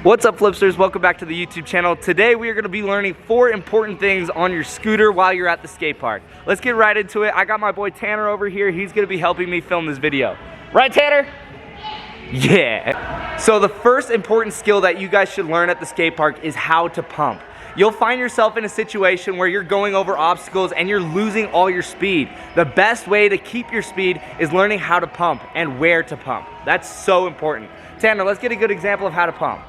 What's up, Flipsters? Welcome back to the YouTube channel. Today we are going to be learning 4 important things on your scooter while you're at the skate park. Let's get right into it. I got my boy Tanner over here. He's going to be helping me film this video. Right, Tanner? Yeah. So the first important skill that you guys should learn at the skate park is how to pump. You'll find yourself in a situation where you're going over obstacles and you're losing all your speed. The best way to keep your speed is learning how to pump and where to pump. That's so important. Tanner, let's get a good example of how to pump.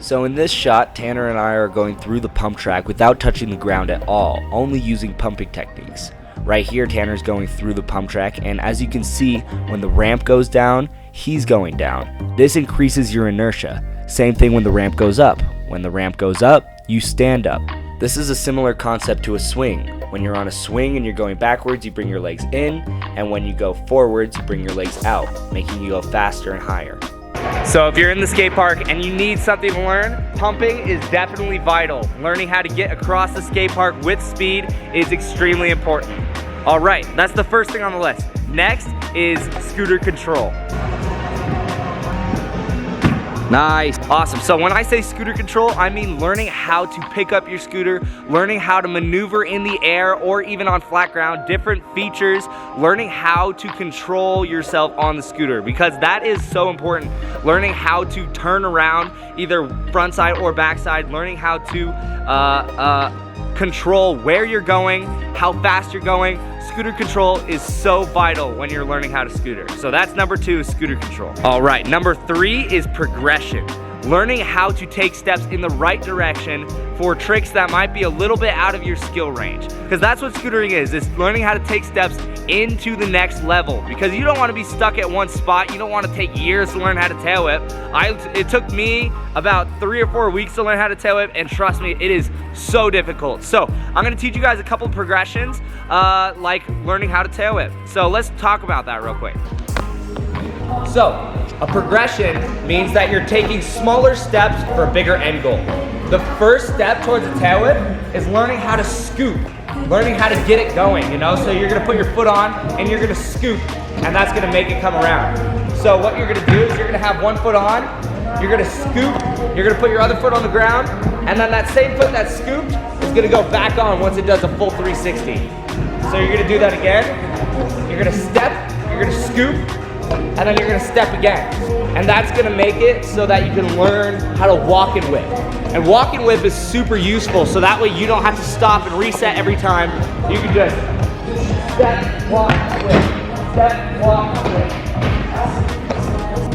So in this shot, Tanner and I are going through the pump track without touching the ground at all, only using pumping techniques. Right here, Tanner's going through the pump track, and as you can see, when the ramp goes down, he's going down. This increases your inertia. Same thing when the ramp goes up. When the ramp goes up, you stand up. This is a similar concept to a swing. When you're on a swing and you're going backwards, you bring your legs in, and when you go forwards, you bring your legs out, making you go faster and higher. So if you're in the skate park and you need something to learn, pumping is definitely vital. Learning how to get across the skate park with speed is extremely important. All right, that's the first thing on the list. Next is scooter control. Nice, awesome. So when I say scooter control, I mean learning how to pick up your scooter, learning how to maneuver in the air or even on flat ground, different features, learning how to control yourself on the scooter, because that is so important. Learning how to turn around, either front side or back side, learning how to control where you're going, how fast you're going. Scooter control is so vital when you're learning how to scooter. So that's number 2, is scooter control. All right, number 3 is progression. Learning how to take steps in the right direction for tricks that might be a little bit out of your skill range. Because that's what scootering is learning how to take steps into the next level. Because you don't want to be stuck at one spot. You don't want to take years to learn how to tail whip. It took me about 3 or 4 weeks to learn how to tail whip, and trust me, it is so difficult. So I'm going to teach you guys a couple of progressions, like learning how to tail whip. So let's talk about that real quick. So, a progression means that you're taking smaller steps for a bigger end goal. The first step towards a tail whip is learning how to scoop, learning how to get it going, you know? So you're gonna put your foot on and you're gonna scoop, and that's gonna make it come around. So what you're gonna do is you're gonna have one foot on, you're gonna scoop, you're gonna put your other foot on the ground, and then that same foot that's scooped is gonna go back on once it does a full 360. So you're gonna do that again, you're gonna step, you're gonna scoop, and then you're gonna step again. And that's gonna make it so that you can learn how to walk and whip. And walk and whip is super useful, so that way you don't have to stop and reset every time. You can just step, walk, whip, step, walk, whip.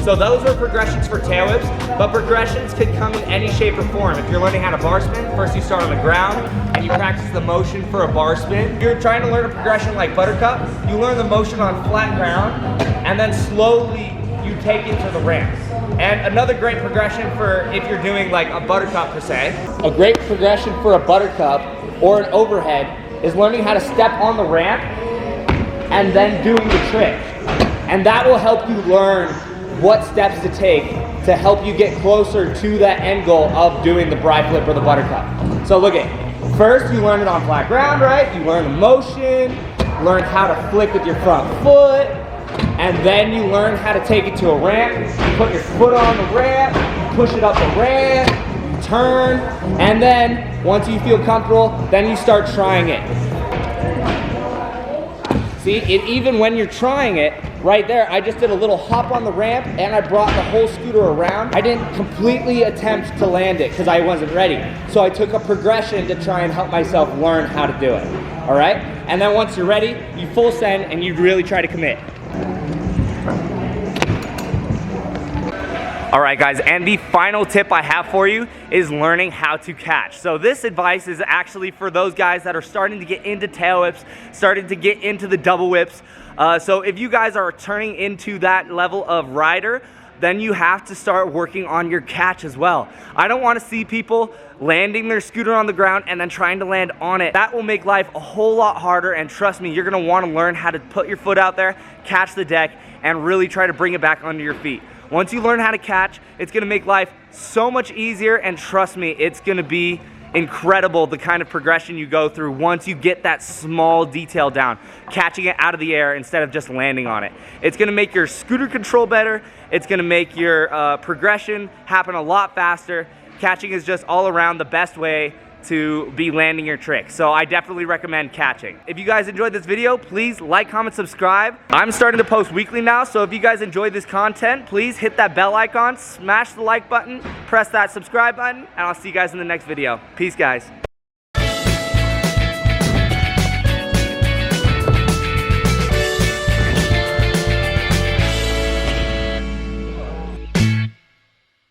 So those are progressions for tail whips, but progressions can come in any shape or form. If you're learning how to bar spin, first you start on the ground and you practice the motion for a bar spin. If you're trying to learn a progression like buttercup, you learn the motion on flat ground and then slowly you take it to the ramp. And another great progression for if you're doing like a buttercup per se, a great progression for a buttercup or an overhead is learning how to step on the ramp and then doing the trick. And that will help you learn what steps to take to help you get closer to that end goal of doing the bri flip or the buttercup. So look at, first you learn it on flat ground, right? You learn the motion, learn how to flick with your front foot, and then you learn how to take it to a ramp. You put your foot on the ramp, you push it up the ramp, you turn, and then once you feel comfortable, then you start trying it. See, even when you're trying it, right there, I just did a little hop on the ramp and I brought the whole scooter around. I didn't completely attempt to land it because I wasn't ready. So I took a progression to try and help myself learn how to do it, all right? And then once you're ready, you full send and you really try to commit. All right, guys, and the final tip I have for you is learning how to catch. So this advice is actually for those guys that are starting to get into tail whips, starting to get into the double whips. So if you guys are turning into that level of rider, then you have to start working on your catch as well. I don't want to see people landing their scooter on the ground and then trying to land on it. That will make life a whole lot harder, and trust me, you're gonna want to learn how to put your foot out there, catch the deck, and really try to bring it back under your feet. Once you learn how to catch, it's gonna make life so much easier, and trust me, it's gonna be incredible the kind of progression you go through once you get that small detail down, catching it out of the air instead of just landing on it. It's gonna make your scooter control better. It's gonna make your progression happen a lot faster. Catching is just all around the best way to be landing your trick. So I definitely recommend catching. If you guys enjoyed this video, please like, comment, subscribe. I'm starting to post weekly now, so if you guys enjoyed this content, please hit that bell icon, smash the like button, press that subscribe button, and I'll see you guys in the next video. Peace, guys.